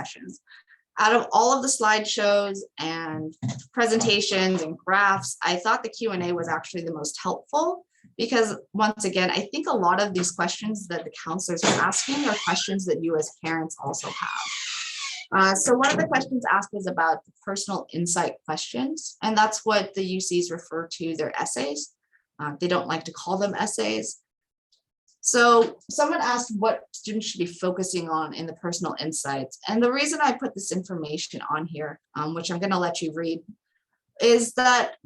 questions. Out of all of the slideshows and presentations and graphs, I thought the Q&A was actually the most helpful because once again, I think a lot of these questions that the counselors are asking are questions that you as parents also have. So one of the questions asked was about the personal insight questions, and that's what the UCs refer to their essays. They don't like to call them essays. So someone asked what students should be focusing on in the personal insights. And the reason I put this information on here, which I'm going to let you read, is that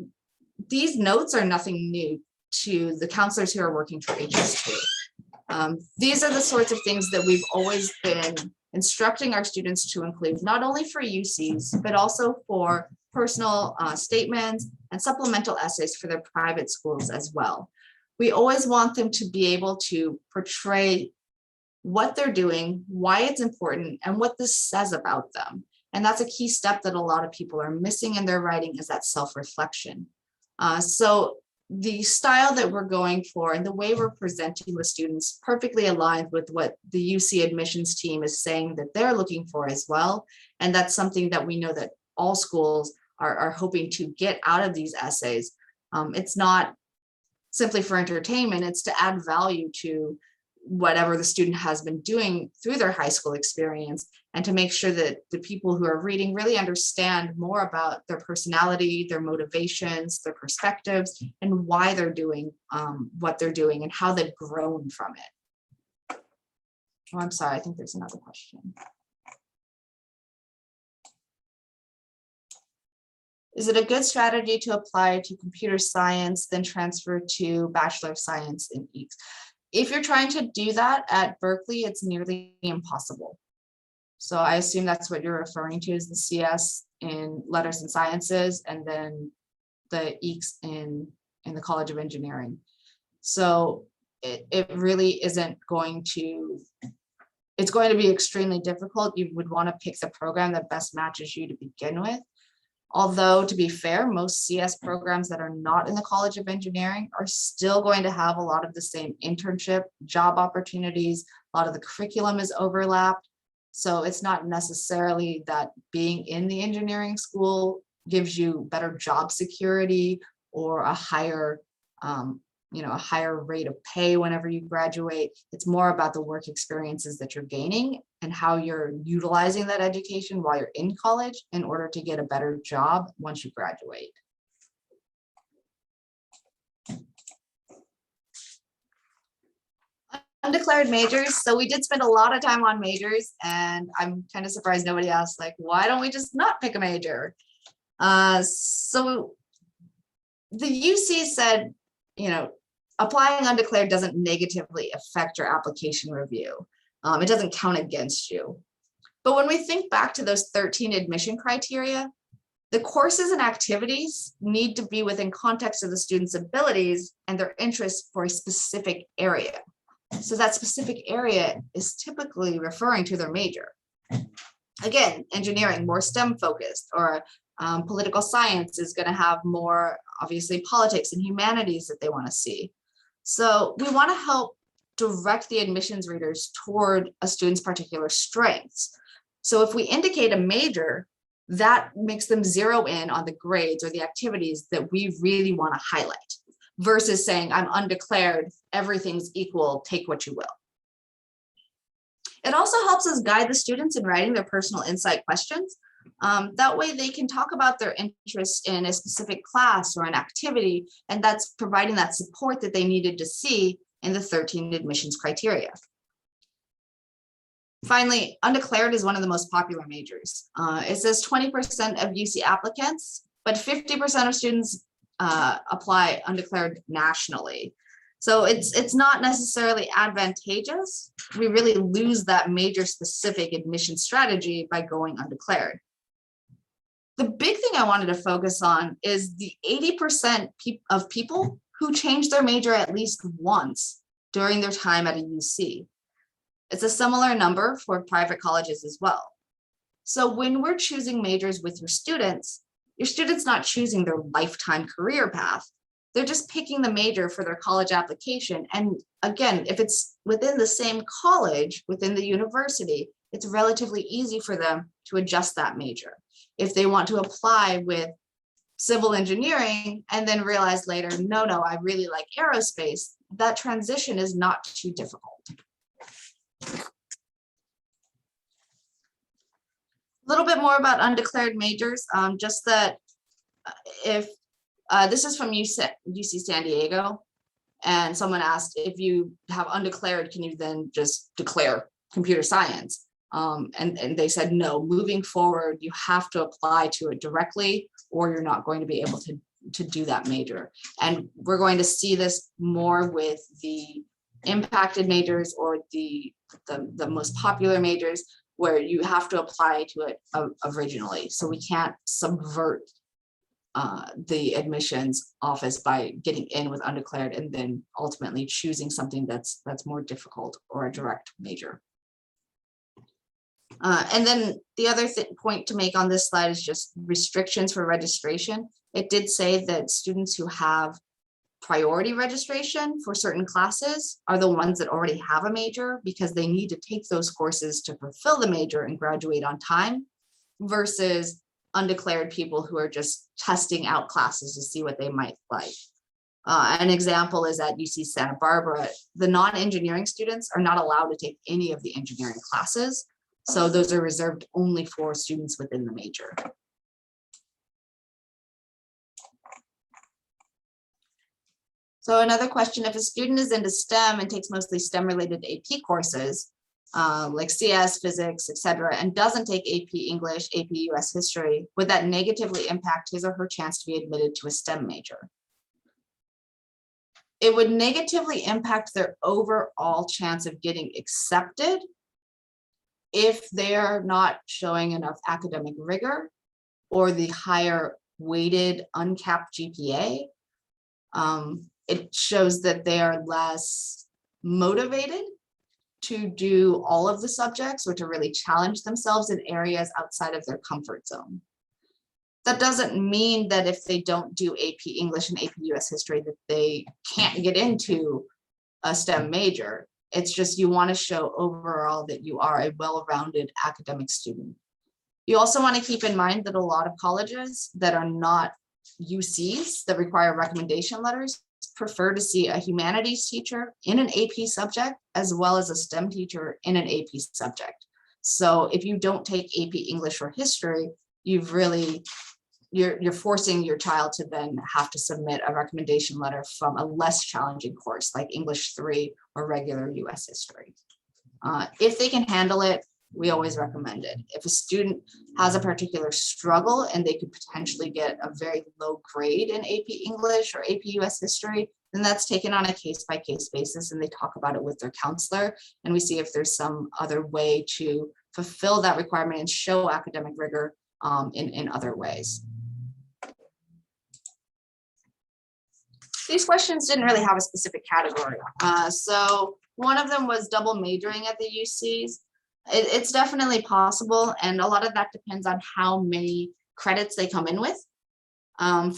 these notes are nothing new to the counselors who are working for HS2. These are the sorts of things that we've always been instructing our students to include, not only for UCs, but also for personal statements and supplemental essays for their private schools as well. We always want them to be able to portray what they're doing, why it's important, and what this says about them. And that's a key step that a lot of people are missing in their writing, is that self-reflection. So the style that we're going for and the way we're presenting with students perfectly aligns with what the UC admissions team is saying that they're looking for as well. And that's something that we know that all schools are hoping to get out of these essays. It's not simply for entertainment, it's to add value to whatever the student has been doing through their high school experience, and to make sure that the people who are reading really understand more about their personality, their motivations, their perspectives, and why they're doing what they're doing and how they've grown from it. Oh, I'm sorry, I think there's another question. Is it a good strategy to apply to computer science, then transfer to Bachelor of Science in EECS? If you're trying to do that at Berkeley, it's nearly impossible. So I assume that's what you're referring to, is the CS in Letters and Sciences, and then the EECS in the College of Engineering. So it really isn't going to, it's going to be extremely difficult. You would want to pick the program that best matches you to begin with. Although, to be fair, most CS programs that are not in the College of Engineering are still going to have a lot of the same internship, job opportunities. A lot of the curriculum is overlapped. So it's not necessarily that being in the engineering school gives you better job security or a higher, a higher rate of pay whenever you graduate. It's more about the work experiences that you're gaining and how you're utilizing that education while you're in college in order to get a better job once you graduate. Undeclared majors. So we did spend a lot of time on majors, and I'm kind of surprised nobody asked, like, why don't we just not pick a major? So the UC said, applying undeclared doesn't negatively affect your application review. It doesn't count against you. But when we think back to those 13 admission criteria, the courses and activities need to be within context of the student's abilities and their interests for a specific area. So that specific area is typically referring to their major. Again, engineering, more STEM focused, or political science is going to have more, obviously, politics and humanities that they want to see. So we want to help direct the admissions readers toward a student's particular strengths. So if we indicate a major, that makes them zero in on the grades or the activities that we really want to highlight, versus saying, I'm undeclared, everything's equal, take what you will. It also helps us guide the students in writing their personal insight questions. That way they can talk about their interest in a specific class or an activity, and that's providing that support that they needed to see in the 13 admissions criteria. Finally, undeclared is one of the most popular majors. It says 20% of UC applicants, but 50% of students apply undeclared nationally. So it's not necessarily advantageous. We really lose that major specific admission strategy by going undeclared. The big thing I wanted to focus on is the 80% of people who change their major at least once during their time at a UC. It's a similar number for private colleges as well. So when we're choosing majors with your student's not choosing their lifetime career path. They're just picking the major for their college application. And again, if it's within the same college, within the university, it's relatively easy for them to adjust that major. If they want to apply with civil engineering and then realize later, no, I really like aerospace, that transition is not too difficult. A little bit more about undeclared majors, just that if this is from UC San Diego, and someone asked, if you have undeclared, can you then just declare computer science? And they said, no, moving forward, you have to apply to it directly, or you're not going to be able to do that major. And we're going to see this more with the impacted majors or the most popular majors, where you have to apply to it originally. So we can't subvert the admissions office by getting in with undeclared and then ultimately choosing something that's more difficult or a direct major. And then the other point to make on this slide is just restrictions for registration. It did say that students who have priority registration for certain classes are the ones that already have a major, because they need to take those courses to fulfill the major and graduate on time, versus undeclared people who are just testing out classes to see what they might like. An example is at UC Santa Barbara, the non-engineering students are not allowed to take any of the engineering classes. So those are reserved only for students within the major. So another question, if a student is into STEM and takes mostly STEM related AP courses, like CS, physics, etc., and doesn't take AP English, AP US history, would that negatively impact his or her chance to be admitted to a STEM major? It would negatively impact their overall chance of getting accepted if they're not showing enough academic rigor or the higher weighted uncapped GPA. It shows that they are less motivated to do all of the subjects or to really challenge themselves in areas outside of their comfort zone. That doesn't mean that if they don't do AP English and AP US history that they can't get into a STEM major. It's just you want to show overall that you are a well-rounded academic student. You also want to keep in mind that a lot of colleges that are not UCs that require recommendation letters prefer to see a humanities teacher in an AP subject as well as a STEM teacher in an AP subject. So if you don't take AP English or history, you're forcing your child to then have to submit a recommendation letter from a less challenging course like English 3 or regular US history. If they can handle it, we always recommend it. If a student has a particular struggle and they could potentially get a very low grade in AP English or AP US history, then that's taken on a case-by-case basis and they talk about it with their counselor, and we see if there's some other way to fulfill that requirement and show academic rigor in other ways. These questions didn't really have a specific category. So one of them was double majoring at the UCs. It's definitely possible, and a lot of that depends on how many credits they come in with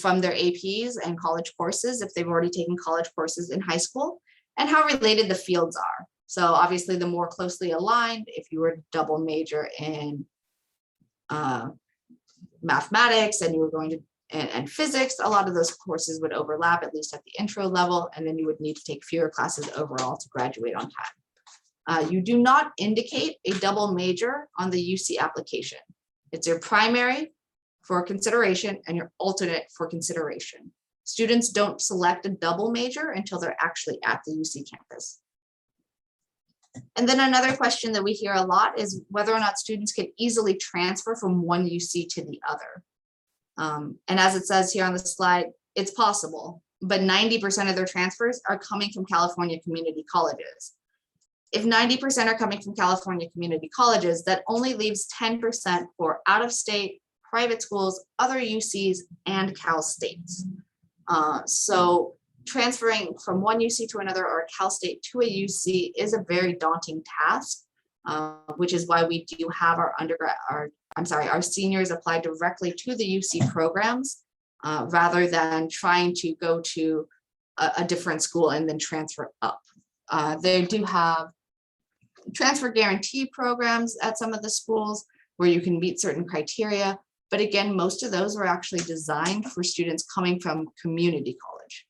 from their APs and college courses, if they've already taken college courses in high school, and how related the fields are. So obviously the more closely aligned, if you were to double major in mathematics and you were going to and physics, a lot of those courses would overlap, at least at the intro level, and then you would need to take fewer classes overall to graduate on time. You do not indicate a double major on the UC application. It's your primary for consideration and your alternate for consideration. Students don't select a double major until they're actually at the UC campus. And then another question that we hear a lot is whether or not students can easily transfer from one UC to the other. And as it says here on the slide, it's possible, but 90% of their transfers are coming from California community colleges. If 90% are coming from California community colleges, that only leaves 10% for out-of-state, private schools, other UCs, and Cal States. So transferring from one UC to another or a Cal State to a UC is a very daunting task, which is why we do have our seniors apply directly to the UC programs rather than trying to go to a different school and then transfer up. They do have transfer guarantee programs at some of the schools where you can meet certain criteria. But again, most of those were actually designed for students coming from community college.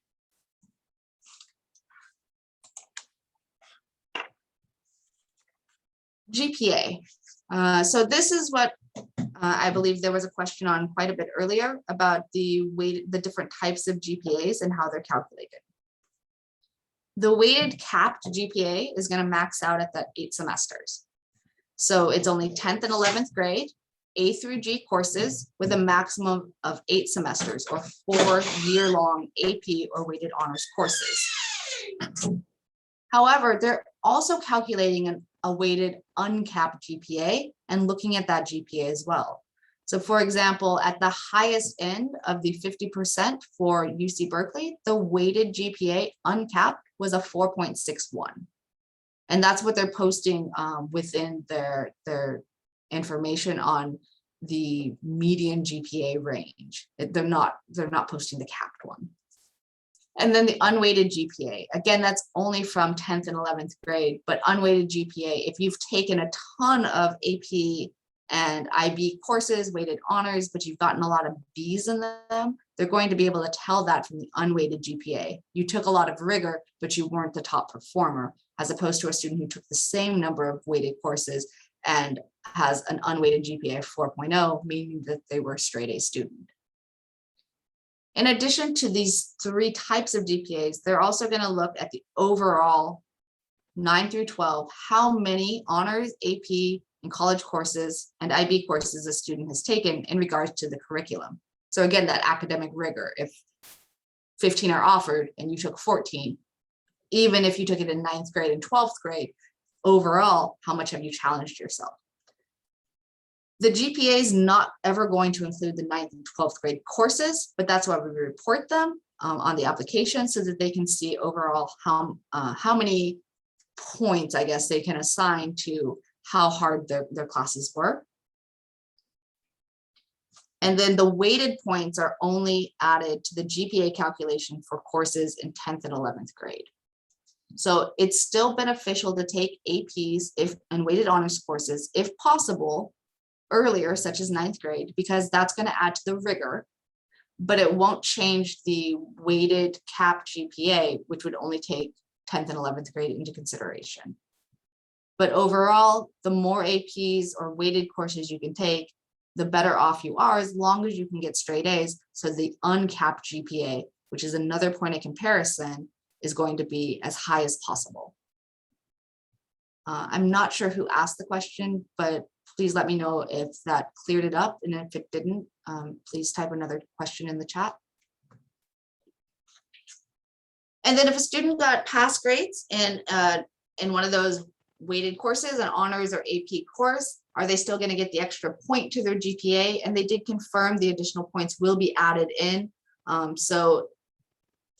GPA. So this is what I believe there was a question on quite a bit earlier about the different types of GPAs and how they're calculated. The weighted capped GPA is going to max out at that 8 semesters. So it's only 10th and 11th grade, A through G courses with a maximum of 8 semesters or 4-year-long AP or weighted honors courses. However, they're also calculating a weighted uncapped GPA and looking at that GPA as well. So for example, at the highest end of the 50% for UC Berkeley, the weighted GPA uncapped was a 4.61. And that's what they're posting within their information on the median GPA range. They're not posting the capped one. And then the unweighted GPA, again, that's only from 10th and 11th grade, but unweighted GPA, if you've taken a ton of AP and IB courses, weighted honors, but you've gotten a lot of B's in them, they're going to be able to tell that from the unweighted GPA. You took a lot of rigor, but you weren't the top performer, as opposed to a student who took the same number of weighted courses and has an unweighted GPA of 4.0, meaning that they were a straight A student. In addition to these 3 types of GPAs, they're also going to look at the overall 9 through 12, how many honors, AP, and college courses and IB courses a student has taken in regards to the curriculum. So again, that academic rigor, if 15 are offered and you took 14, even if you took it in 9th grade and 12th grade, overall, how much have you challenged yourself? The GPA is not ever going to include the 9th and 12th grade courses, but that's why we report them on the application so that they can see overall how many points, I guess, they can assign to how hard their classes were. And then the weighted points are only added to the GPA calculation for courses in 10th and 11th grade. So it's still beneficial to take APs and weighted honors courses, if possible, earlier, such as 9th grade, because that's going to add to the rigor, but it won't change the weighted cap GPA, which would only take 10th and 11th grade into consideration. But overall, the more APs or weighted courses you can take, the better off you are, as long as you can get straight A's. So the uncapped GPA, which is another point of comparison, is going to be as high as possible. I'm not sure who asked the question, but please let me know if that cleared it up. And if it didn't, please type another question in the chat. And then if a student got pass grades in one of those weighted courses, an honors or AP course, are they still going to get the extra point to their GPA? And they did confirm the additional points will be added in. So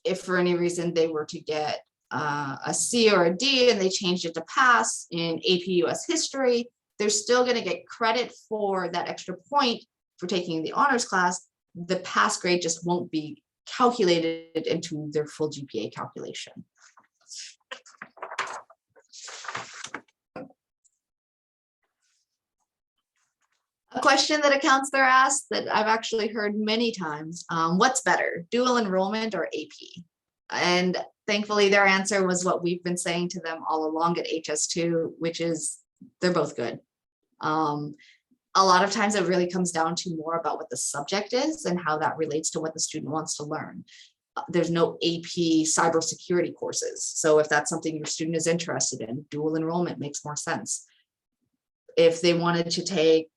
if for any reason they were to get a C or a D and they changed it to pass in AP US history, they're still going to get credit for that extra point for taking the honors class. The pass grade just won't be calculated into their full GPA calculation. A question that a counselor asked that I've actually heard many times, what's better, dual enrollment or AP? And thankfully their answer was what we've been saying to them all along at HS2, which is they're both good. A lot of times it really comes down to more about what the subject is and how that relates to what the student wants to learn. There's no AP cybersecurity courses. So if that's something your student is interested in, dual enrollment makes more sense. If they wanted to take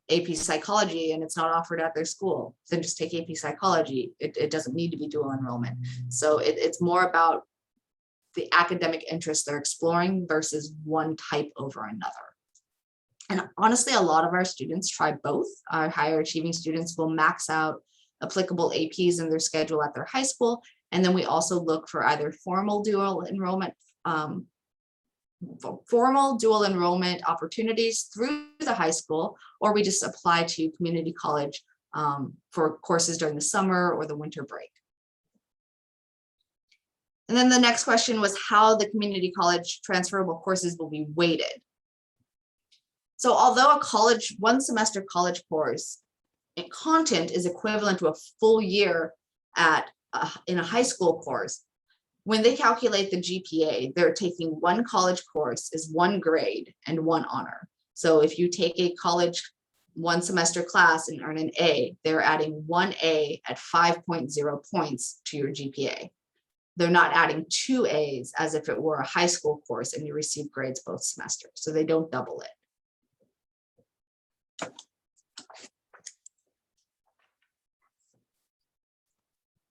AP psychology and it's not offered at their school, then just take AP psychology. It doesn't need to be dual enrollment. So it's more about the academic interests they're exploring versus one type over another. And honestly, a lot of our students try both. Our higher achieving students will max out applicable APs in their schedule at their high school. And then we also look for either formal dual enrollment opportunities through the high school, or we just apply to community college for courses during the summer or the winter break. And then the next question was how the community college transferable courses will be weighted. So although a one semester college course content is equivalent to a full year in a high school course, when they calculate the GPA, they're taking one college course is one grade and one honor. So if you take a college one semester class and earn an A, they're adding one A at 5.0 points to your GPA. They're not adding two A's as if it were a high school course and you receive grades both semesters. So they don't double it.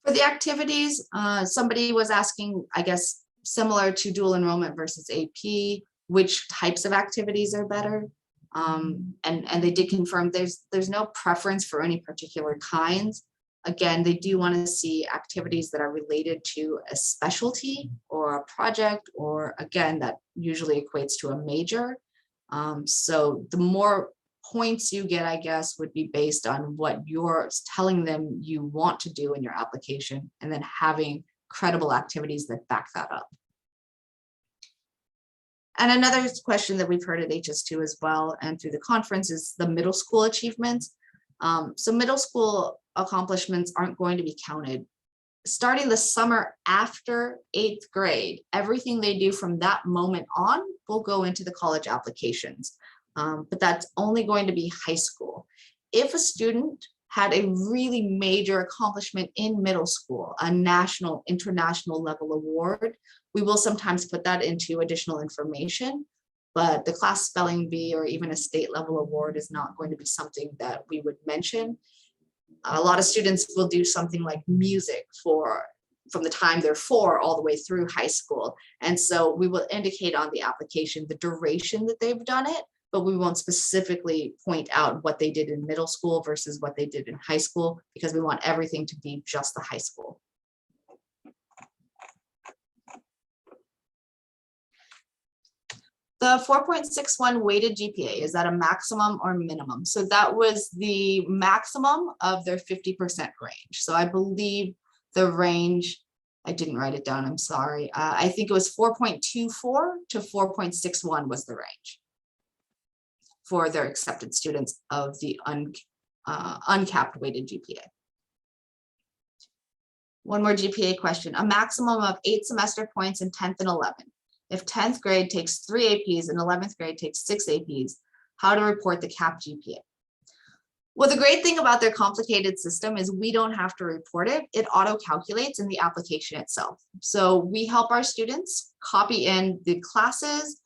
For the activities, somebody was asking, I guess, similar to dual enrollment versus AP, which types of activities are better. And they did confirm there's no preference for any particular kinds. Again, they do want to see activities that are related to a specialty or a project, or again, that usually equates to a major. So the more points you get, I guess, would be based on what you're telling them you want to do in your application, and then having credible activities that back that up. And another question that we've heard at HS2 as well, and through the conference, is the middle school achievements. So middle school accomplishments aren't going to be counted. Starting the summer after 8th grade, everything they do from that moment on will go into the college applications. But that's only going to be high school. If a student had a really major accomplishment in middle school, a national, international level award, we will sometimes put that into additional information, but the class spelling bee or even a state level award is not going to be something that we would mention. A lot of students will do something like music from the time they're 4 all the way through high school. And so we will indicate on the application the duration that they've done it, but we won't specifically point out what they did in middle school versus what they did in high school, because we want everything to be just the high school. The 4.61 weighted GPA, is that a maximum or minimum? So that was the maximum of their 50% range. So I believe the range, I didn't write it down, I'm sorry. I think it was 4.24 to 4.61 was the range for their accepted students of the uncapped weighted GPA. One more GPA question. A maximum of 8 semester points in 10th and 11th. If 10th grade takes 3 APs and 11th grade takes 6 APs, how to report the capped GPA? Well, the great thing about their complicated system is we don't have to report it. It auto-calculates in the application itself. So we help our students copy in the classes,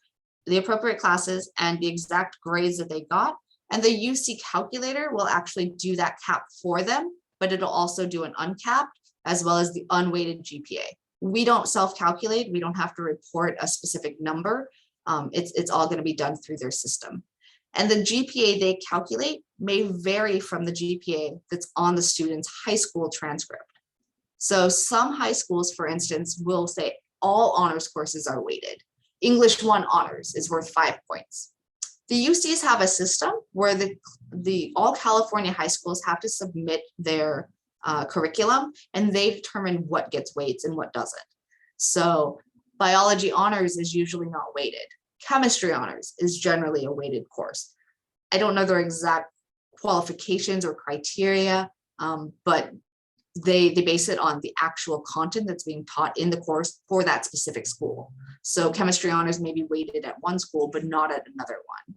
the appropriate classes, and the exact grades that they got. And the UC calculator will actually do that cap for them, but it'll also do an uncapped as well as the unweighted GPA. We don't self-calculate. We don't have to report a specific number. It's all going to be done through their system. And the GPA they calculate may vary from the GPA that's on the student's high school transcript. So some high schools, for instance, will say all honors courses are weighted. English 1 honors is worth 5 points. The UCs have a system where the all California high schools have to submit their curriculum, and they determine what gets weights and what doesn't. So biology honors is usually not weighted. Chemistry honors is generally a weighted course. I don't know their exact qualifications or criteria, but they base it on the actual content that's being taught in the course for that specific school. So chemistry honors may be weighted at one school, but not at another one.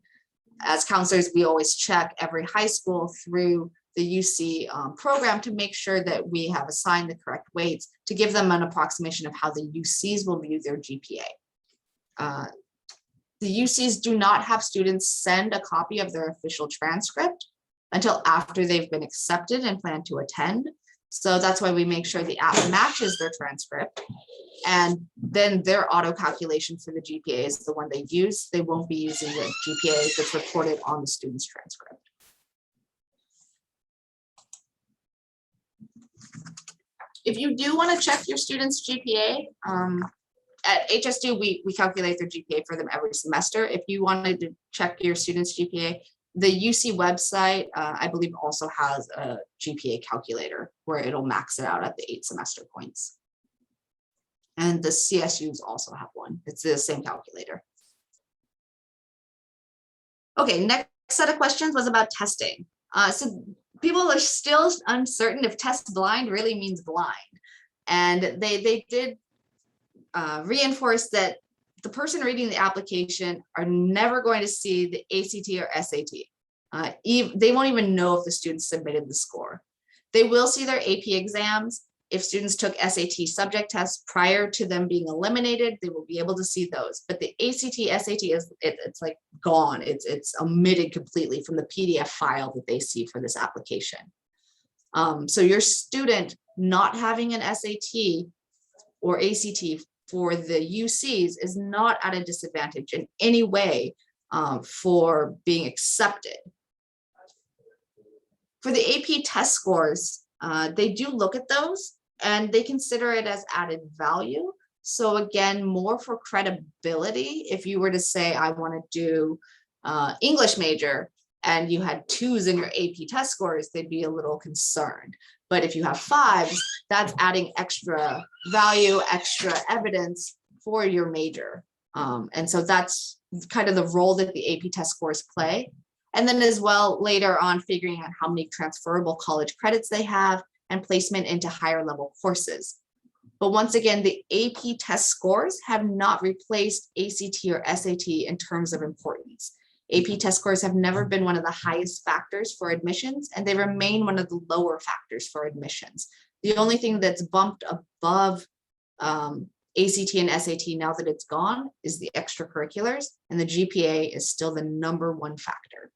As counselors, we always check every high school through the UC program to make sure that we have assigned the correct weights to give them an approximation of how the UCs will view their GPA. The UCs do not have students send a copy of their official transcript until after they've been accepted and plan to attend. So that's why we make sure the app matches their transcript, and then their auto calculation for the GPA is the one they use. They won't be using the GPA that's recorded on the student's transcript. If you do want to check your student's GPA, at HS2, we calculate their GPA for them every semester. If you wanted to check your student's GPA, the UC website, I believe, also has a GPA calculator where it'll max it out at the 8 semester points. And the CSUs also have one. It's the same calculator. Okay, next set of questions was about testing. So people are still uncertain if test blind really means blind. And they did reinforce that the person reading the application are never going to see the ACT or SAT. They won't even know if the student submitted the score. They will see their AP exams. If students took SAT subject tests prior to them being eliminated, they will be able to see those. But the ACT, SAT it's like gone. It's omitted completely from the PDF file that they see for this application. So your student not having an SAT or ACT for the UCs is not at a disadvantage in any way for being accepted. For the AP test scores, they do look at those and they consider it as added value. So again, more for credibility. If you were to say, I want to do English major and you had 2s in your AP test scores, they'd be a little concerned. But if you have 5s, that's adding extra value, extra evidence for your major. And so that's kind of the role that the AP test scores play. And then as well, later on, figuring out how many transferable college credits they have and placement into higher level courses. But once again, the AP test scores have not replaced ACT or SAT in terms of importance. AP test scores have never been one of the highest factors for admissions, and they remain one of the lower factors for admissions. The only thing that's bumped above ACT and SAT now that it's gone is the extracurriculars, and the GPA is still the #1 factor.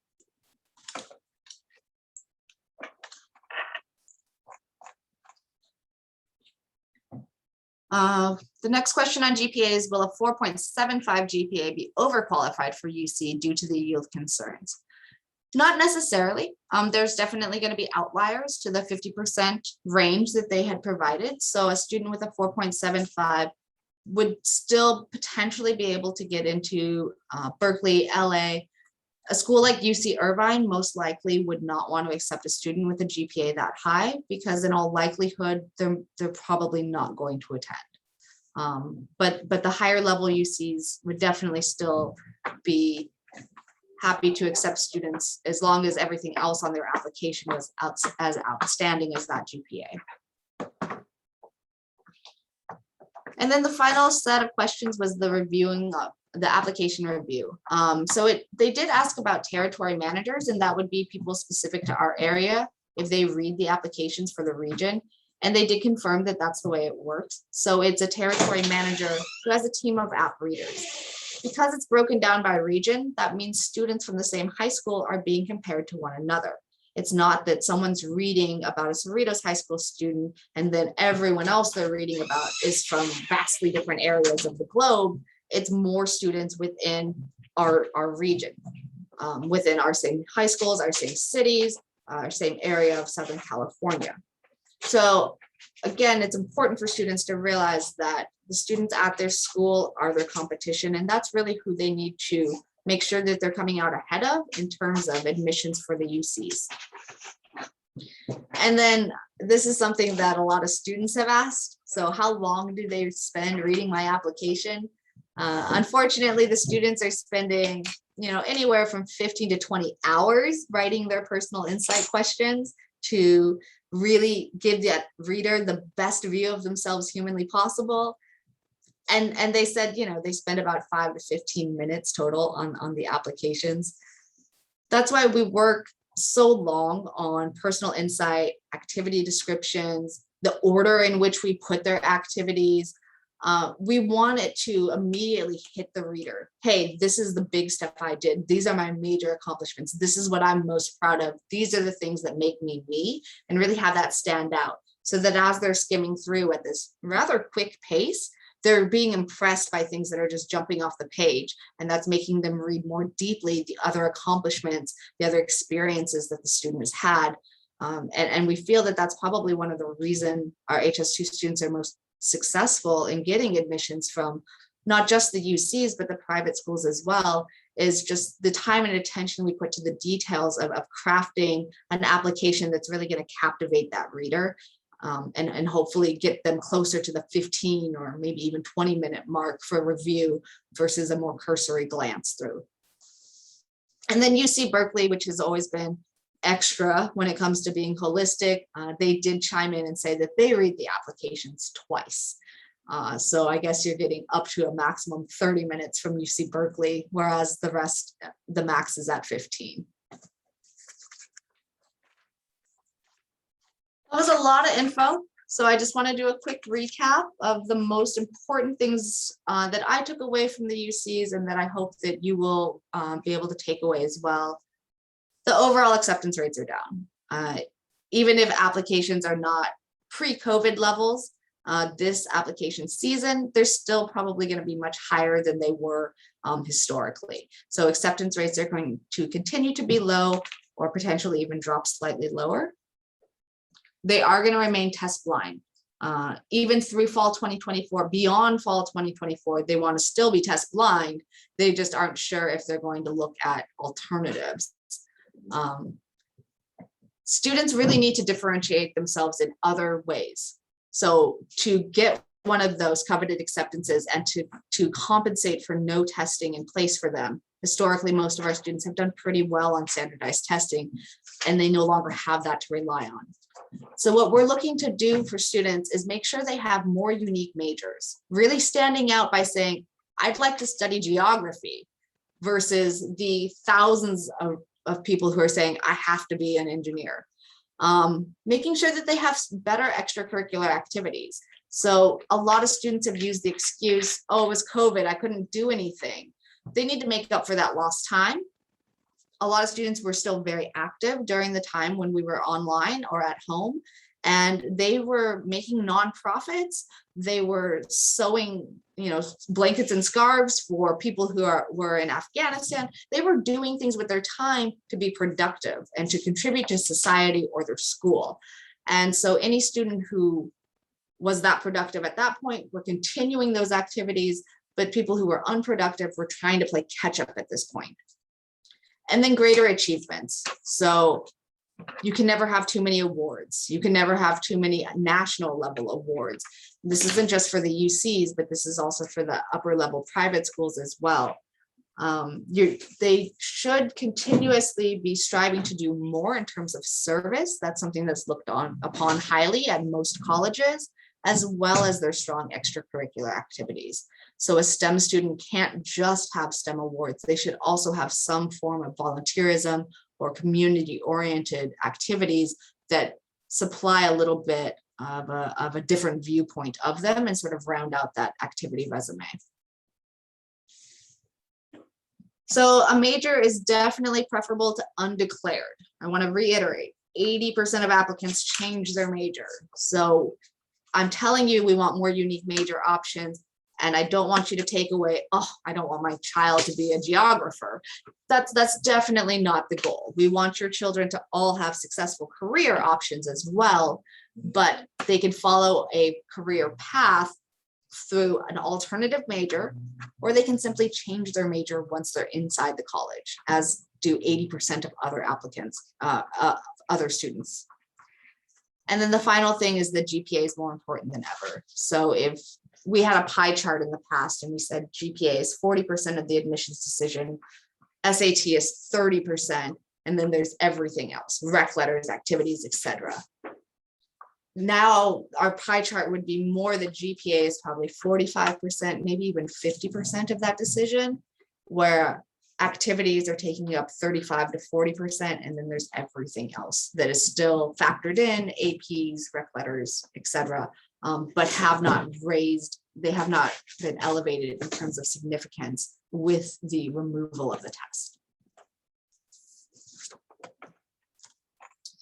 The next question on GPA is, will a 4.75 GPA be overqualified for UC due to the yield concerns? Not necessarily. There's definitely going to be outliers to the 50% range that they had provided. So a student with a 4.75 would still potentially be able to get into Berkeley, LA. A school like UC Irvine most likely would not want to accept a student with a GPA that high because in all likelihood, they're probably not going to attend. But the higher level UCs would definitely still be happy to accept students as long as everything else on their application was as outstanding as that GPA. And then the final set of questions was the reviewing of the application review. So they did ask about territory managers, and that would be people specific to our area if they read the applications for the region. And they did confirm that that's the way it works. So it's a territory manager who has a team of app readers. Because it's broken down by region, that means students from the same high school are being compared to one another. It's not that someone's reading about a Cerritos High School student and then everyone else they're reading about is from vastly different areas of the globe. It's more students within our region, within our same high schools, our same cities, our same area of Southern California. So again, it's important for students to realize that the students at their school are their competition, and that's really who they need to make sure that they're coming out ahead of in terms of admissions for the UCs. And then this is something that a lot of students have asked. So how long do they spend reading my application? Unfortunately, the students are spending, anywhere from 15 to 20 hours writing their personal insight questions to really give that reader the best view of themselves humanly possible. And they said, they spend about 5 to 15 minutes total on the applications. That's why we work so long on personal insight, activity descriptions, the order in which we put their activities. We want it to immediately hit the reader. Hey, this is the big step I did. These are my major accomplishments. This is what I'm most proud of. These are the things that make me me, and really have that stand out. So that as they're skimming through at this rather quick pace, they're being impressed by things that are just jumping off the page. And that's making them read more deeply the other accomplishments, the other experiences that the student has had. And we feel that that's probably one of the reasons our HS2 students are most successful in getting admissions from not just the UCs, but the private schools as well, is just the time and attention we put to the details of crafting an application that's really going to captivate that reader. And hopefully get them closer to the 15 or maybe even 20-minute mark for review versus a more cursory glance through. And then UC Berkeley, which has always been extra when it comes to being holistic, they did chime in and say that they read the applications twice. So I guess you're getting up to a maximum 30 minutes from UC Berkeley, whereas the rest, the max is at 15. That was a lot of info. So I just want to do a quick recap of the most important things that I took away from the UCs and that I hope that you will be able to take away as well. The overall acceptance rates are down. Even if applications are not pre-COVID levels, this application season, they're still probably going to be much higher than they were historically. So acceptance rates are going to continue to be low or potentially even drop slightly lower. They are going to remain test blind. Even through fall 2024, beyond fall 2024, they want to still be test blind. They just aren't sure if they're going to look at alternatives. Students really need to differentiate themselves in other ways. So to get one of those coveted acceptances and to compensate for no testing in place for them, historically, most of our students have done pretty well on standardized testing, and they no longer have that to rely on. So what we're looking to do for students is make sure they have more unique majors, really standing out by saying, I'd like to study geography, versus the thousands of people who are saying, I have to be an engineer. Making sure that they have better extracurricular activities. So a lot of students have used the excuse, oh, it was COVID, I couldn't do anything. They need to make up for that lost time. A lot of students were still very active during the time when we were online or at home, and they were making nonprofits. They were sewing, blankets and scarves for people who were in Afghanistan. They were doing things with their time to be productive and to contribute to society or their school. And so any student who was that productive at that point were continuing those activities, but people who were unproductive were trying to play catch up at this point. And then greater achievements. So you can never have too many awards. You can never have too many national level awards. This isn't just for the UCs, but this is also for the upper level private schools as well. They should continuously be striving to do more in terms of service. That's something that's looked upon highly at most colleges, as well as their strong extracurricular activities. So a STEM student can't just have STEM awards. They should also have some form of volunteerism or community-oriented activities that supply a little bit of a different viewpoint of them and sort of round out that activity resume. So a major is definitely preferable to undeclared. I want to reiterate, 80% of applicants change their major. So I'm telling you, we want more unique major options. And I don't want you to take away, oh, I don't want my child to be a geographer. That's definitely not the goal. We want your children to all have successful career options as well, but they can follow a career path through an alternative major, or they can simply change their major once they're inside the college, as do 80% of other applicants, other students. And then the final thing is that GPA is more important than ever. So if we had a pie chart in the past and we said GPA is 40% of the admissions decision, SAT is 30%, and then there's everything else, rec letters, activities, etc. Now our pie chart would be more that GPA is probably 45%, maybe even 50% of that decision, where activities are taking up 35 to 40%, and then there's everything else that is still factored in, APs, rec letters, etc., but have not been elevated in terms of significance with the removal of the test.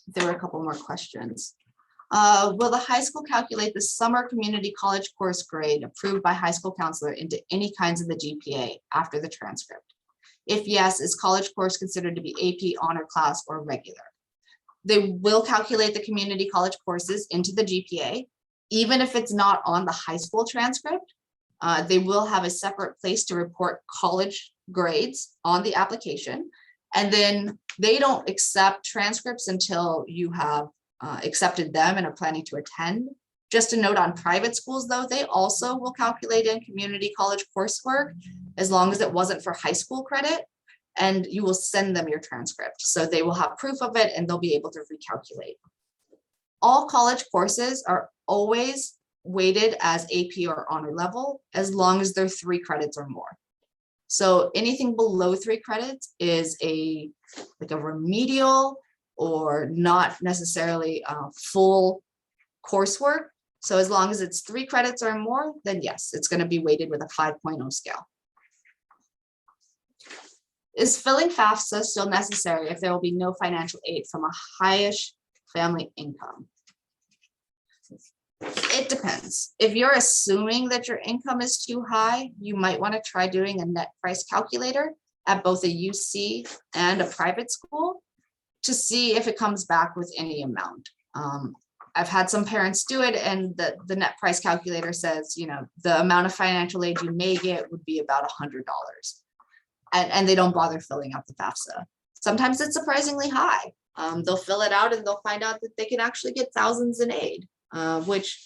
There were a couple more questions. Will the high school calculate the summer community college course grade approved by high school counselor into any kinds of the GPA after the transcript? If yes, is college course considered to be AP, honor class, or regular? They will calculate the community college courses into the GPA, even if it's not on the high school transcript. They will have a separate place to report college grades on the application. And then they don't accept transcripts until you have accepted them and are planning to attend. Just a note on private schools, though, they also will calculate in community college coursework as long as it wasn't for high school credit. and you will send them your transcript. So they will have proof of it and they'll be able to recalculate. All college courses are always weighted as AP or honor level, as long as they're 3 credits or more. So anything below 3 credits is like a remedial or not necessarily full coursework. So as long as it's 3 credits or more, then yes, it's going to be weighted with a 5.0 scale. Is filling FAFSA still necessary if there will be no financial aid from a highish family income? It depends. If you're assuming that your income is too high, you might want to try doing a net price calculator at both a UC and a private school to see if it comes back with any amount. I've had some parents do it, and the net price calculator says, you know, the amount of financial aid you may get would be about $100. And they don't bother filling out the FAFSA. Sometimes it's surprisingly high. They'll fill it out and they'll find out that they can actually get thousands in aid, which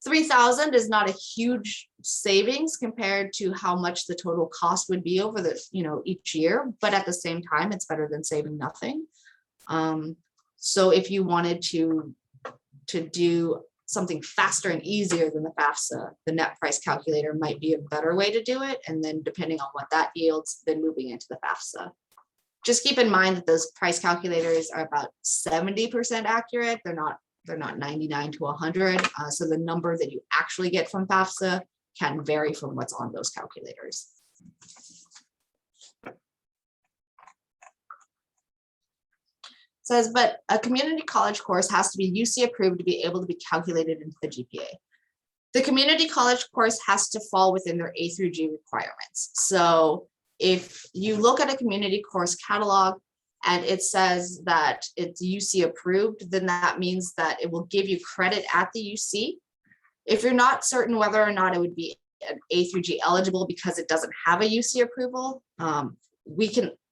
$3,000 is not a huge savings compared to how much the total cost would be over the, you know, each year. But at the same time, it's better than saving nothing. So if you wanted to do something faster and easier than the FAFSA, the net price calculator might be a better way to do it. And then depending on what that yields, then moving into the FAFSA. Just keep in mind that those price calculators are about 70% accurate. They're not 99 to 100. So the number that you actually get from FAFSA can vary from what's on those calculators. Says, but a community college course has to be UC approved to be able to be calculated into the GPA. The community college course has to fall within their A through G requirements. So if you look at a community course catalog and it says that it's UC approved, then that means that it will give you credit at the UC. If you're not certain whether or not it would be an A through G eligible because it doesn't have a UC approval,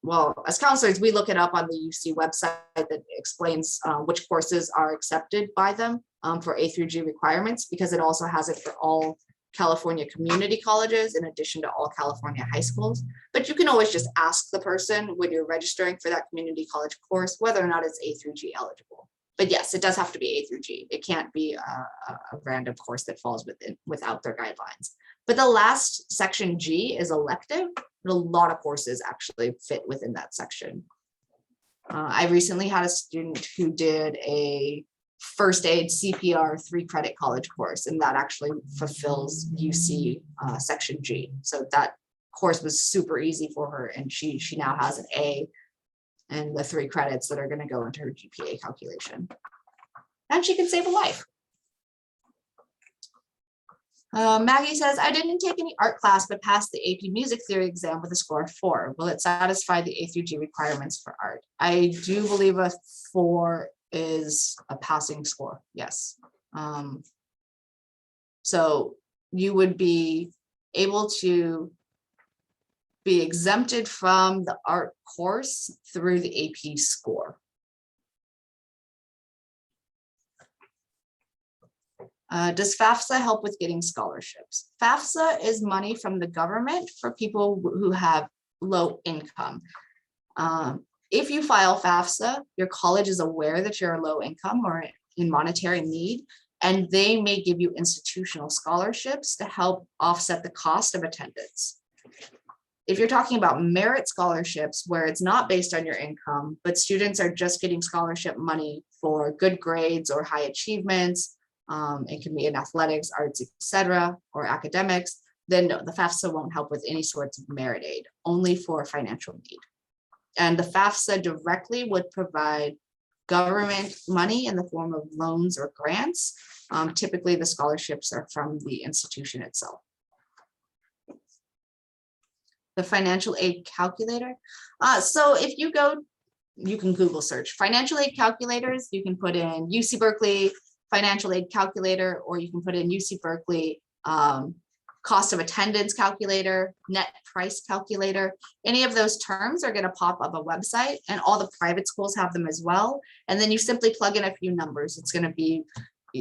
well, as counselors, we look it up on the UC website that explains which courses are accepted by them for A through G requirements, because it also has it for all California community colleges in addition to all California high schools. But you can always just ask the person when you're registering for that community college course whether or not it's A through G eligible. But yes, it does have to be A through G. It can't be a random course that falls without their guidelines. But the last section G is elective. A lot of courses actually fit within that section. I recently had a student who did a first aid CPR 3-credit college course, and that actually fulfills UC section G. So that course was super easy for her, and she now has an A and the 3 credits that are going to go into her GPA calculation. And she can save a life. Maggie says, I didn't take any art class, but passed the AP music theory exam with a score of 4. Will it satisfy the A through G requirements for art? I do believe a 4 is a passing score. Yes. So you would be able to be exempted from the art course through the AP score. Does FAFSA help with getting scholarships? FAFSA is money from the government for people who have low income. If you file FAFSA, your college is aware that you're low income or in monetary need, and they may give you institutional scholarships to help offset the cost of attendance. If you're talking about merit scholarships where it's not based on your income, but students are just getting scholarship money for good grades or high achievements, it can be in athletics, arts, etc., or academics, then no, the FAFSA won't help with any sorts of merit aid, only for financial need. And the FAFSA directly would provide government money in the form of loans or grants. Typically, the scholarships are from the institution itself. The financial aid calculator. So if you go, you can Google search financial aid calculators. You can put in UC Berkeley financial aid calculator, or you can put in UC Berkeley cost of attendance calculator, net price calculator. Any of those terms are going to pop up a website, and all the private schools have them as well. And then you simply plug in a few numbers. It's going to be,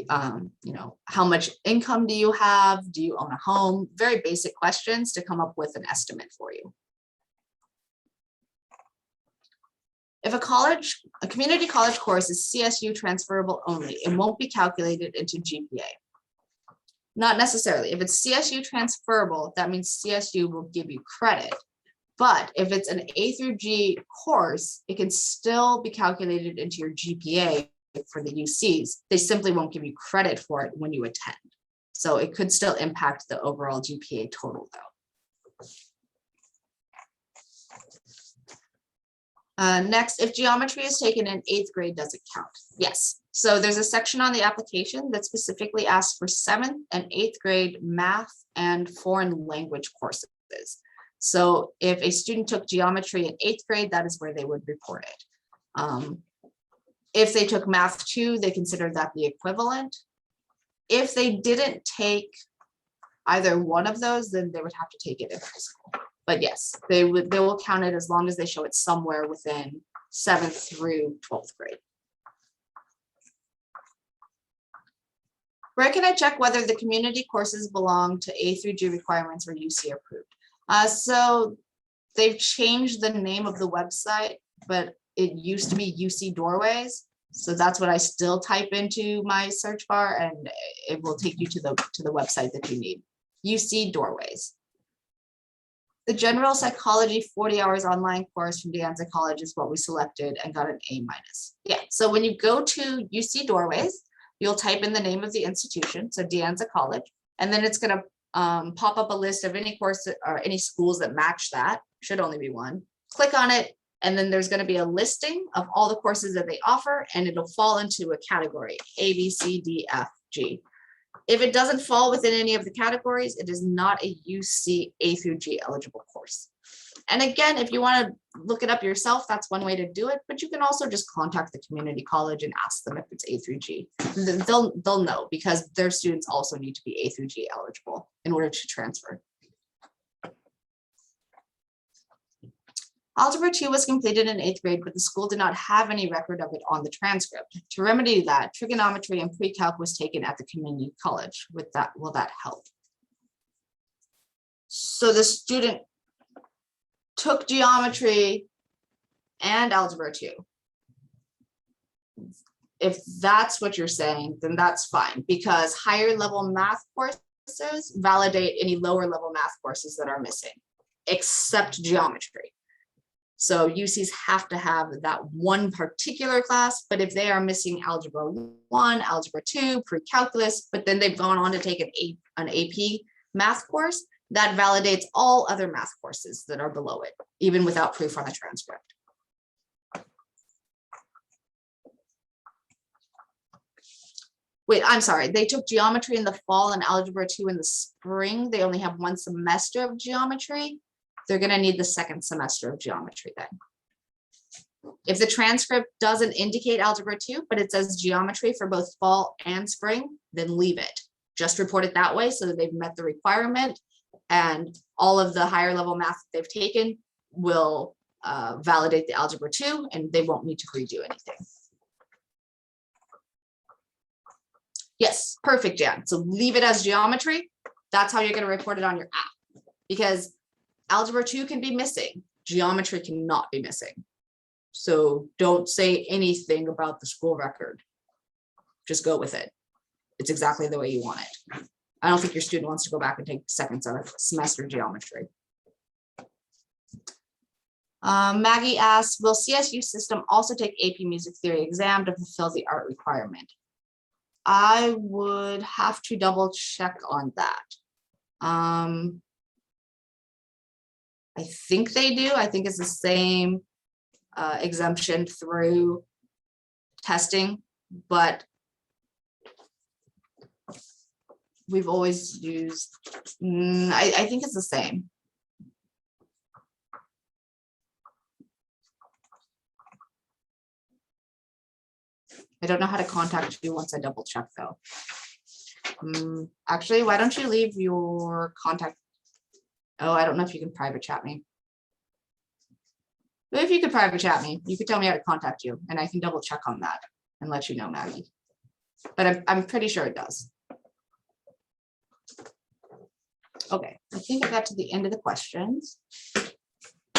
how much income do you have? Do you own a home? Very basic questions to come up with an estimate for you. If a community college course is CSU transferable only, it won't be calculated into GPA. Not necessarily. If it's CSU transferable, that means CSU will give you credit. But if it's an A through G course, it can still be calculated into your GPA for the UCs. They simply won't give you credit for it when you attend. So it could still impact the overall GPA total though. Next, if geometry is taken in 8th grade, does it count? Yes. So there's a section on the application that specifically asks for 7th and 8th grade math and foreign language courses. So if a student took geometry in 8th grade, that is where they would report it. If they took math 2, they consider that the equivalent. If they didn't take either one of those, then they would have to take it in high school. But yes, they will count it as long as they show it somewhere within 7th through 12th grade. Where can I check whether the community courses belong to A through G requirements or UC approved? So they've changed the name of the website, but it used to be UC Doorways. So that's what I still type into my search bar, and it will take you to the website that you need. UC Doorways. The general psychology 40 hours online course from De Anza College is what we selected and got an A-. Yeah, so when you go to UC Doorways, you'll type in the name of the institution, so De Anza College, and then it's gonna pop up a list of any course or any schools that match that, should only be one. Click on it, and then there's gonna be a listing of all the courses that they offer, and it'll fall into a category, A, B, C, D, F, G. If it doesn't fall within any of the categories, it is not a UC A through G eligible course. And again, if you want to look it up yourself, that's one way to do it, but you can also just contact the community college and ask them if it's A through G. They'll know, because their students also need to be A through G eligible in order to transfer. Algebra 2 was completed in 8th grade, but the school did not have any record of it on the transcript. To remedy that, trigonometry and pre-calc was taken at the community college. With that, will that help? So the student took geometry and algebra 2. If that's what you're saying, then that's fine, because higher level math courses validate any lower level math courses that are missing, except geometry. So UCs have to have that one particular class, but if they are missing algebra 1, algebra 2, pre-calculus, but then they've gone on to take an AP math course, that validates all other math courses that are below it, even without proof on the transcript. Wait, I'm sorry, they took geometry in the fall and algebra 2 in the spring. They only have one semester of geometry. They're going to need the second semester of geometry then. If the transcript doesn't indicate algebra 2, but it says geometry for both fall and spring, then leave it. Just report it that way so that they've met the requirement, and all of the higher level math that they've taken will validate the algebra 2, and they won't need to redo anything. Yes, perfect, Jan. So leave it as geometry. That's how you're going to report it on your app, because algebra 2 can be missing, geometry cannot be missing. So don't say anything about the school record. Just go with it. It's exactly the way you want it. I don't think your student wants to go back and take second semester geometry. Maggie asks, will CSU system also take AP music theory exam to fulfill the art requirement? I would have to double check on that. I think they do. I think it's the same exemption through testing, but we've always used, I think it's the same. I don't know how to contact you once I double check though. Actually, why don't you leave your contact? Oh, I don't know if you can private chat me. But if you could private chat me, you could tell me how to contact you, and I can double check on that and let you know, Maggie. But I'm pretty sure it does. Okay, I think I got to the end of the questions.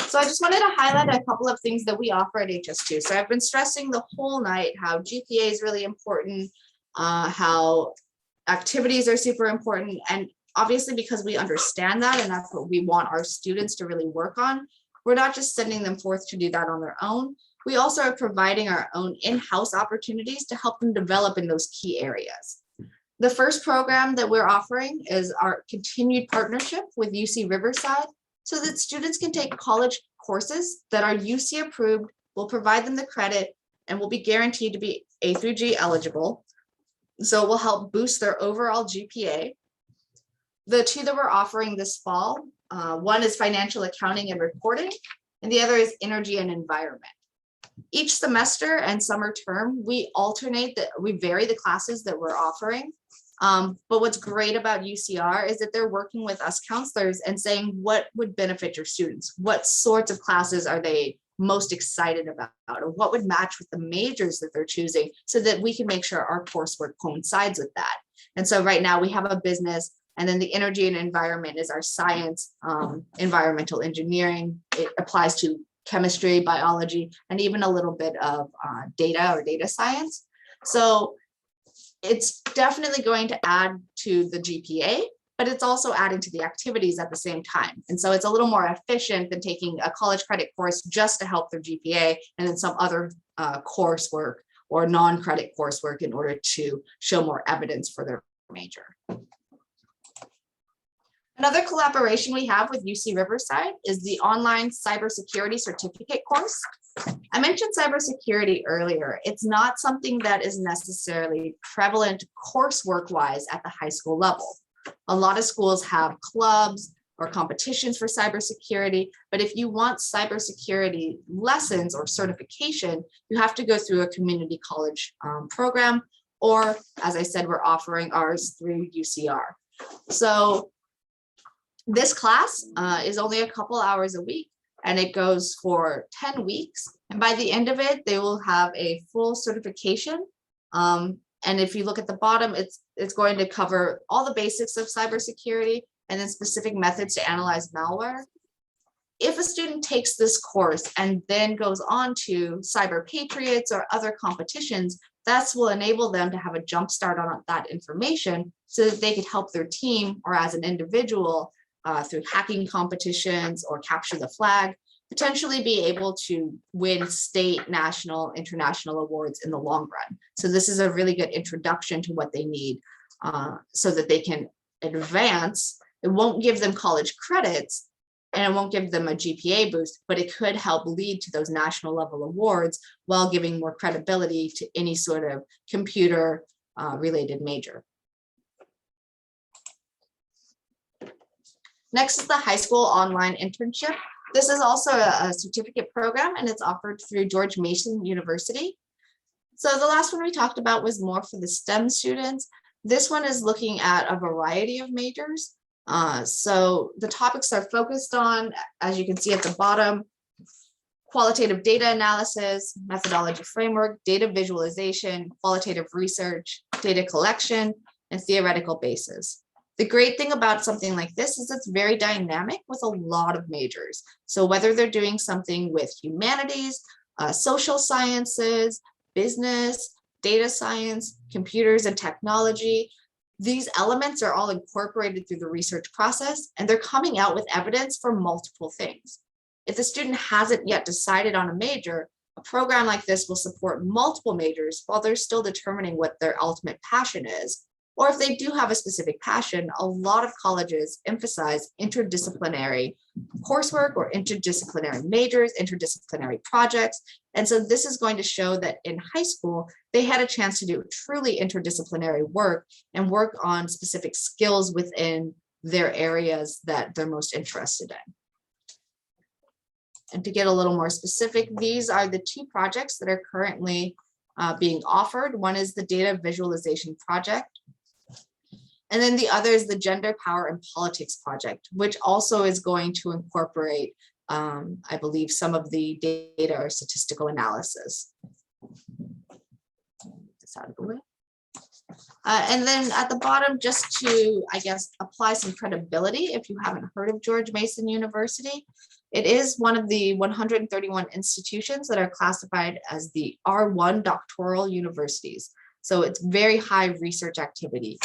So I just wanted to highlight a couple of things that we offer at HS2. So I've been stressing the whole night how GPA is really important, how activities are super important. And obviously, because we understand that and that's what we want our students to really work on, we're not just sending them forth to do that on their own. We also are providing our own in-house opportunities to help them develop in those key areas. The first program that we're offering is our continued partnership with UC Riverside, so that students can take college courses that are UC approved, will provide them the credit, and will be guaranteed to be A through G eligible. So it will help boost their overall GPA. The two that we're offering this fall, one is financial accounting and reporting, and the other is energy and environment. Each semester and summer term, we vary the classes that we're offering. But what's great about UCR is that they're working with us counselors and saying what would benefit your students, what sorts of classes are they most excited about, or what would match with the majors that they're choosing, so that we can make sure our coursework coincides with that. And so right now we have a business, and then the energy and environment is our science, environmental engineering. It applies to chemistry, biology, and even a little bit of data or data science. So it's definitely going to add to the GPA, but it's also adding to the activities at the same time. And so it's a little more efficient than taking a college credit course just to help their GPA and then some other coursework or non-credit coursework in order to show more evidence for their major. Another collaboration we have with UC Riverside is the online cybersecurity certificate course. I mentioned cybersecurity earlier. It's not something that is necessarily prevalent coursework-wise at the high school level. A lot of schools have clubs or competitions for cybersecurity, but if you want cybersecurity lessons or certification, you have to go through a community college program, or as I said, we're offering ours through UCR. So this class is only a couple hours a week, and it goes for 10 weeks. And by the end of it, they will have a full certification. And if you look at the bottom, it's going to cover all the basics of cybersecurity and then specific methods to analyze malware. If a student takes this course and then goes on to Cyber Patriots or other competitions, that will enable them to have a jump start on that information so that they could help their team or as an individual through hacking competitions or capture the flag, potentially be able to win state, national, international awards in the long run. So this is a really good introduction to what they need so that they can advance. It won't give them college credits and it won't give them a GPA boost, but it could help lead to those national level awards while giving more credibility to any sort of computer related major. Next is the high school online internship. This is also a certificate program, and it's offered through George Mason University. So the last one we talked about was more for the STEM students. This one is looking at a variety of majors. So the topics are focused on, as you can see at the bottom, qualitative data analysis, methodology framework, data visualization, qualitative research, data collection, and theoretical basis. The great thing about something like this is it's very dynamic with a lot of majors. So whether they're doing something with humanities, social sciences, business, data science, computers and technology, these elements are all incorporated through the research process, and they're coming out with evidence for multiple things. If the student hasn't yet decided on a major, a program like this will support multiple majors while they're still determining what their ultimate passion is. Or if they do have a specific passion, a lot of colleges emphasize interdisciplinary coursework or interdisciplinary majors, interdisciplinary projects. And so this is going to show that in high school, they had a chance to do truly interdisciplinary work and work on specific skills within their areas that they're most interested in. And to get a little more specific, these are the two projects that are currently being offered. One is the data visualization project. And then the other is the Gender, Power, and Politics project, which also is going to incorporate, I believe, some of the data or statistical analysis. This out of the way. And then at the bottom, just to, I guess, apply some credibility, if you haven't heard of George Mason University, It is one of the 131 institutions that are classified as the R1 doctoral universities. So it's very high research activity.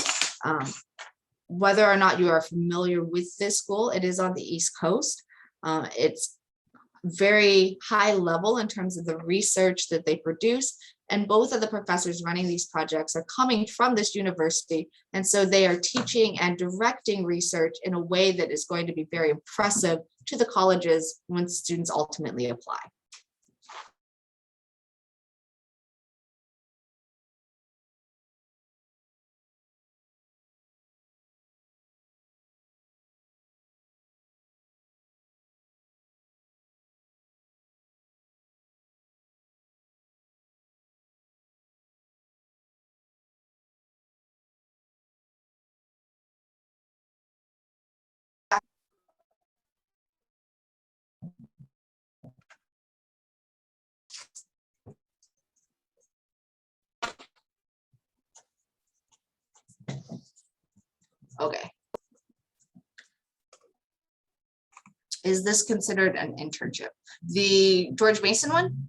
Whether or not you are familiar with this school, it is on the East Coast. It's very high level in terms of the research that they produce. And both of the professors running these projects are coming from this university. And so they are teaching and directing research in a way that is going to be very impressive to the colleges when students ultimately apply. Okay. Is this considered an internship? The George Mason one?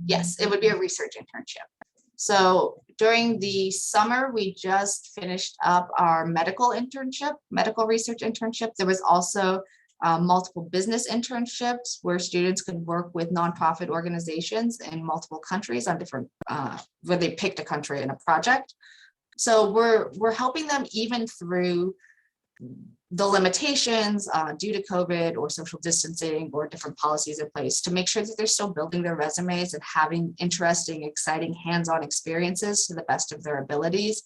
Yes, it would be a research internship. So during the summer, we just finished up our medical research internship. There was also multiple business internships where students could work with nonprofit organizations in multiple countries on different, where they picked a country in a project. So we're helping them even through the limitations due to COVID or social distancing or different policies in place to make sure that they're still building their resumes and having interesting, exciting hands-on experiences to the best of their abilities.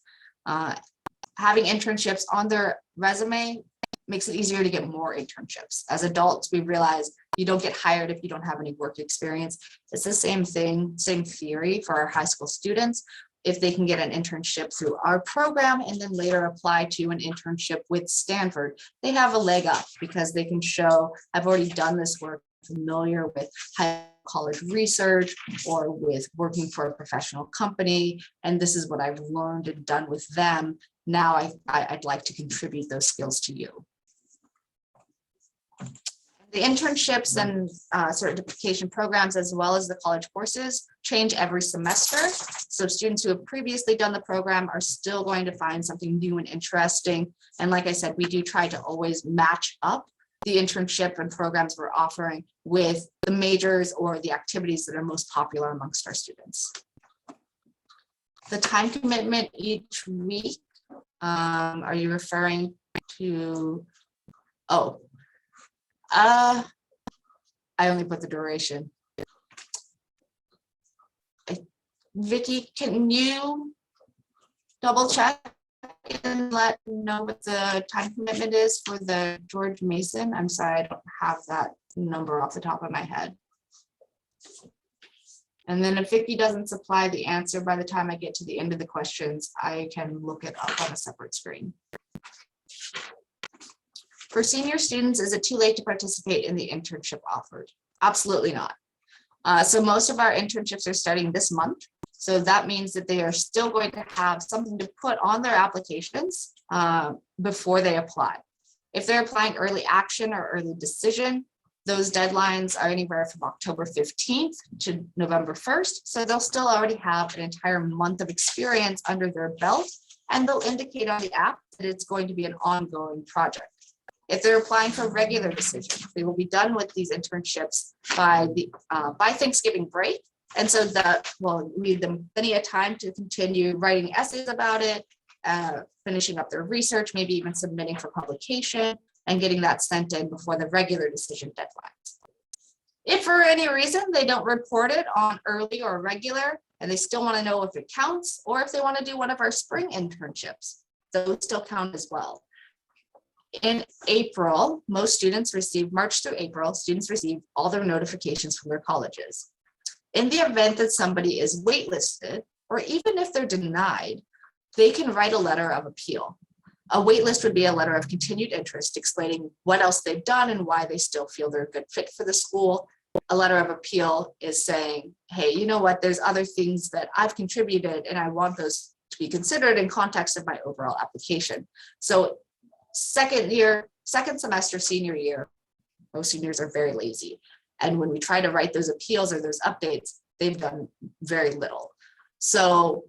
Having internships on their resume makes it easier to get more internships. As adults, we realize you don't get hired if you don't have any work experience. It's the same thing, same theory for our high school students. If they can get an internship through our program and then later apply to an internship with Stanford, they have a leg up because they can show, I've already done this work, familiar with high college research or with working for a professional company, and this is what I've learned and done with them. Now I'd like to contribute those skills to you. The internships and certification programs, as well as the college courses, change every semester. So students who have previously done the program are still going to find something new and interesting. And like I said, we do try to always match up the internship and programs we're offering with the majors or the activities that are most popular amongst our students. The time commitment each week, are you referring to, I only put the duration. Vicky, can you double check and let me know what the time commitment is for the George Mason? I'm sorry, I don't have that number off the top of my head. And then if Vicky doesn't supply the answer by the time I get to the end of the questions, I can look it up on a separate screen. For senior students, is it too late to participate in the internship offered? Absolutely not. So most of our internships are starting this month. So that means that they are still going to have something to put on their applications before they apply. If they're applying early action or early decision, those deadlines are anywhere from October 15th to November 1st. So they'll still already have an entire month of experience under their belt, and they'll indicate on the app that it's going to be an ongoing project. If they're applying for regular decision, they will be done with these internships by Thanksgiving break. And so that will leave them plenty of time to continue writing essays about it, finishing up their research, maybe even submitting for publication and getting that sent in before the regular decision deadlines. If for any reason they don't report it on early or regular, and they still want to know if it counts, or if they want to do one of our spring internships, those still count as well. In April, most students receive, March through April, students receive all their notifications from their colleges. In the event that somebody is waitlisted, or even if they're denied, they can write a letter of appeal. A waitlist would be a letter of continued interest explaining what else they've done and why they still feel they're a good fit for the school. A letter of appeal is saying, hey, you know what, there's other things that I've contributed and I want those to be considered in context of my overall application. So second semester, senior year, Most seniors are very lazy. And when we try to write those appeals or those updates, they've done very little. So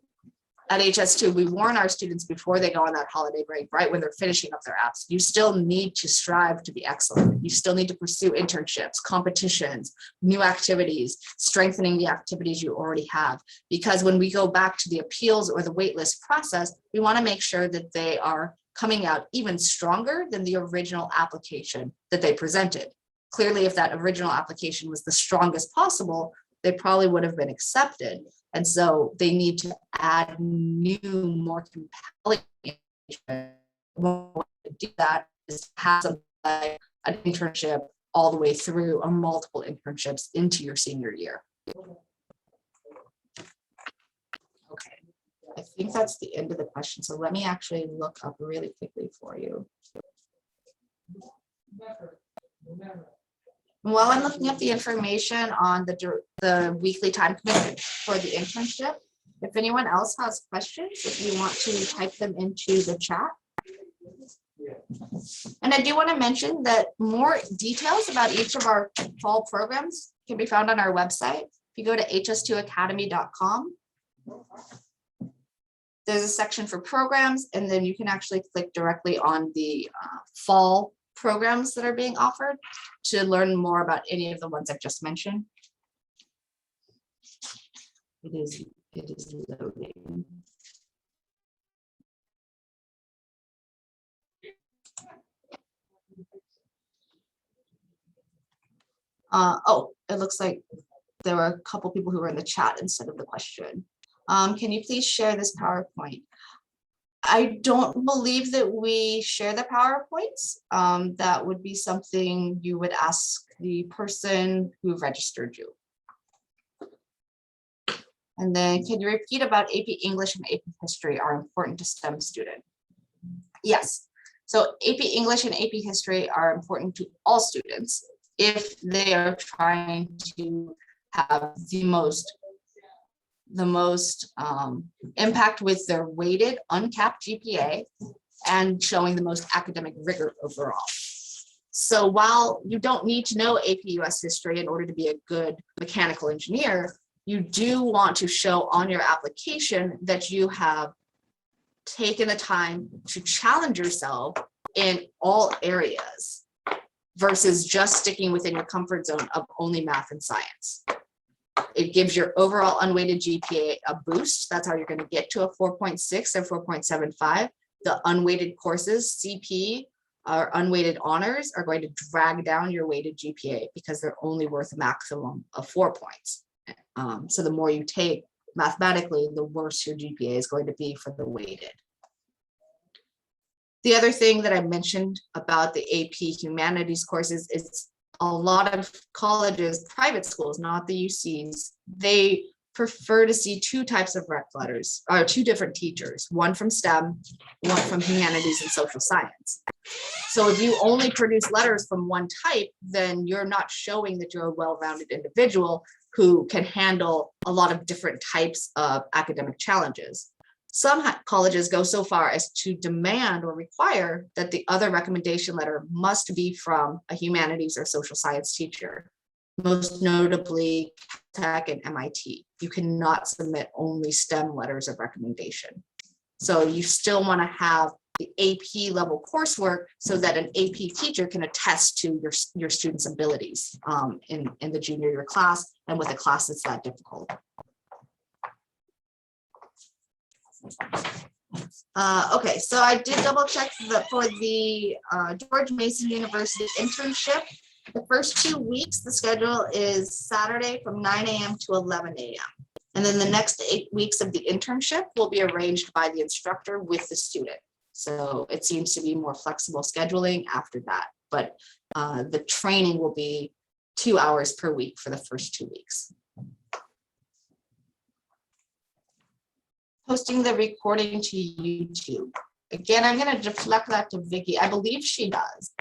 at HS2, we warn our students before they go on that holiday break, right when they're finishing up their apps, you still need to strive to be excellent. You still need to pursue internships, competitions, new activities, strengthening the activities you already have. Because when we go back to the appeals or the waitlist process, we want to make sure that they are coming out even stronger than the original application that they presented. Clearly, if that original application was the strongest possible, they probably would have been accepted. And so they need to add new, more compelling information. One way to do that is to have something like an internship all the way through or multiple internships into your senior year. Okay, I think that's the end of the question. So let me actually look up really quickly for you. While I'm looking up the information on the weekly time commitment for the internship, if anyone else has questions, if you want to type them into the chat. And I do want to mention that more details about each of our fall programs can be found on our website. If you go to hs2academy.com, there's a section for programs, and then you can actually click directly on the fall programs that are being offered to learn more about any of the ones I've just mentioned. It is loading. Oh, it looks like there were a couple people who were in the chat instead of the question. Can you please share this PowerPoint? I don't believe that we share the PowerPoints. That would be something you would ask the person who registered you. And then can you repeat about AP English and AP History are important to STEM students? Yes. So AP English and AP History are important to all students if they are trying to have the most impact with their weighted uncapped GPA and showing the most academic rigor overall. So while you don't need to know AP US history in order to be a good mechanical engineer, you do want to show on your application that you have taken the time to challenge yourself in all areas versus just sticking within your comfort zone of only math and science. It gives your overall unweighted GPA a boost. That's how you're going to get to a 4.6 or 4.75. The unweighted courses, CP or unweighted honors, are going to drag down your weighted GPA because they're only worth a maximum of 4 points. So the more you take mathematically, the worse your GPA is going to be for the weighted. The other thing that I mentioned about the AP Humanities courses is a lot of colleges, private schools, not the UCs, they prefer to see two types of rec letters, or two different teachers, one from STEM, one from humanities and social science. So if you only produce letters from one type, then you're not showing that you're a well-rounded individual who can handle a lot of different types of academic challenges. Some colleges go so far as to demand or require that the other recommendation letter must be from a humanities or social science teacher, most notably Tech and MIT. You cannot submit only STEM letters of recommendation. So you still want to have the AP level coursework so that an AP teacher can attest to your students' abilities in the junior year class and with a class that's that difficult. Okay, so I did double check for the George Mason University internship. The first 2 weeks, the schedule is Saturday from 9 a.m. to 11 a.m. And then the next 8 weeks of the internship will be arranged by the instructor with the student. So it seems to be more flexible scheduling after that, but the training will be 2 hours per week for the first 2 weeks. Posting the recording to YouTube. Again, I'm going to deflect that to Vicky. I believe she does,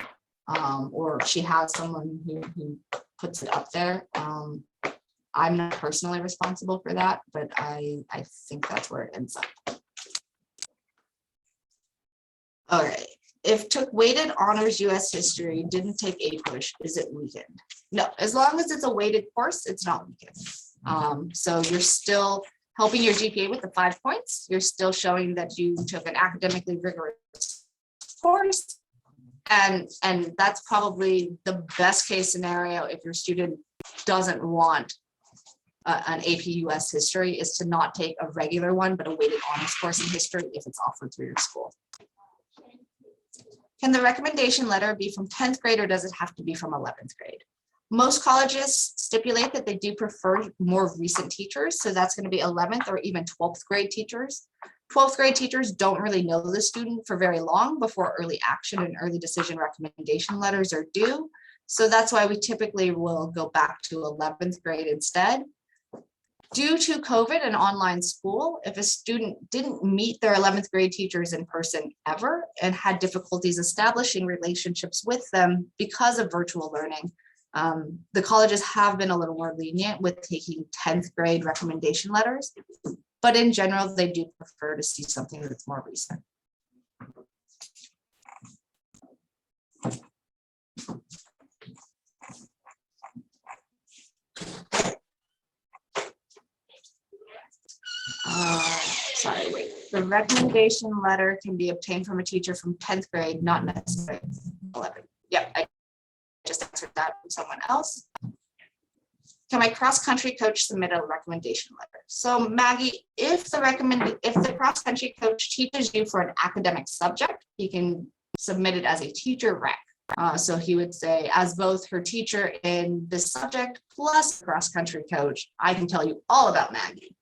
or she has someone who puts it up there. I'm not personally responsible for that, but I think that's where it ends up. All right, if took weighted honors US history, didn't take a push, is it weakened? No, as long as it's a weighted course, it's not weakened. So you're still helping your GPA with the 5 points. You're still showing that you took an academically rigorous course. And that's probably the best case scenario if your student doesn't want an AP US history, is to not take a regular one, but a weighted honors course in history if it's offered through your school. Can the recommendation letter be from 10th grade or does it have to be from 11th grade? Most colleges stipulate that they do prefer more recent teachers. So that's going to be 11th or even 12th grade teachers. 12th grade teachers don't really know the student for very long before early action and early decision recommendation letters are due. So that's why we typically will go back to 11th grade instead. Due to COVID and online school, if a student didn't meet their 11th grade teachers in person ever and had difficulties establishing relationships with them because of virtual learning, the colleges have been a little more lenient with taking 10th grade recommendation letters, but in general, they do prefer to see something that's more recent. Sorry, wait. The recommendation letter can be obtained from a teacher from 10th grade, not necessarily 11th. Yep, I just answered that from someone else. Can my cross-country coach submit a recommendation letter? So Maggie, if the cross-country coach teaches you for an academic subject, he can submit it as a teacher rec. So he would say, as both her teacher in this subject plus cross-country coach, I can tell you all about Maggie.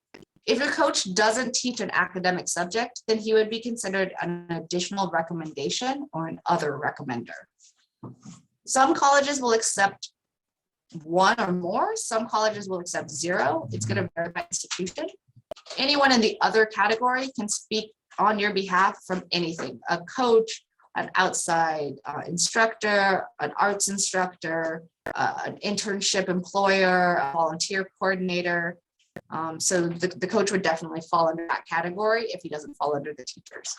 If your coach doesn't teach an academic subject, then he would be considered an additional recommendation or an other recommender. Some colleges will accept 1 or more. Some colleges will accept 0. It's going to vary by institution. Anyone in the other category can speak on your behalf from anything. A coach, an outside instructor, an arts instructor, an internship employer, a volunteer coordinator. So the coach would definitely fall under that category if he doesn't fall under the teachers.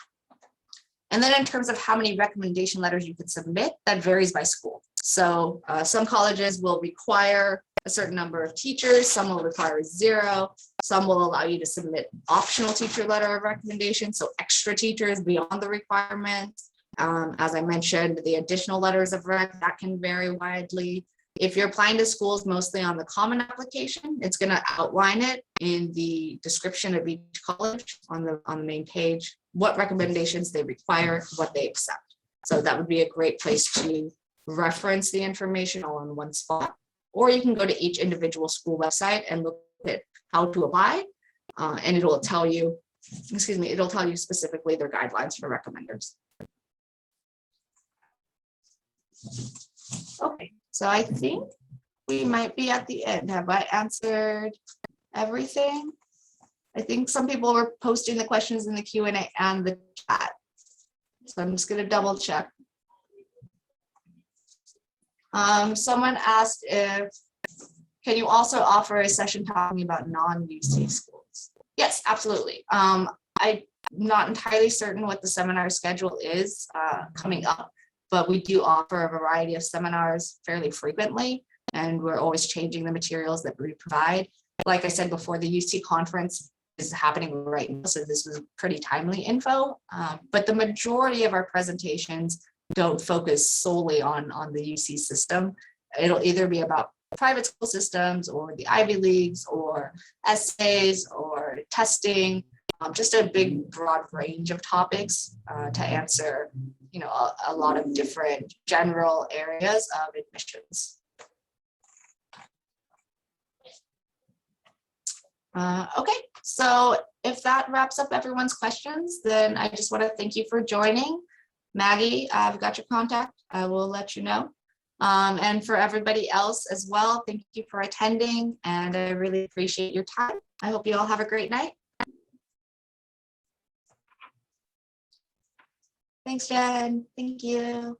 And then in terms of how many recommendation letters you could submit, that varies by school. So some colleges will require a certain number of teachers, some will require 0, some will allow you to submit optional teacher letter of recommendation, so extra teachers beyond the requirements. As I mentioned, the additional letters of rec, that can vary widely. If you're applying to schools mostly on the common application, it's going to outline it in the description of each college on the main page, what recommendations they require, what they accept. So that would be a great place to reference the information all in one spot. Or you can go to each individual school website and look at how to apply, and it'll tell you, it'll tell you specifically their guidelines for recommenders. Okay. So I think we might be at the end. Have I answered everything? I think some people were posting the questions in the Q&A and the chat. So I'm just going to double check. Someone asked can you also offer a session talking about non-UC schools? Yes, absolutely. I'm not entirely certain what the seminar schedule is coming up, but we do offer a variety of seminars fairly frequently, and we're always changing the materials that we provide. Like I said before, the UC conference is happening right now, so this was pretty timely info, but the majority of our presentations don't focus solely on the UC system. It'll either be about private school systems or the Ivy Leagues or essays or testing, just a big broad range of topics to answer a lot of different general areas of admissions. Okay, so if that wraps up everyone's questions, then I just want to thank you for joining. Maggie, I've got your contact. I will let you know. And for everybody else as well, thank you for attending, and I really appreciate your time. I hope you all have a great night. Thanks, Jen. Thank you.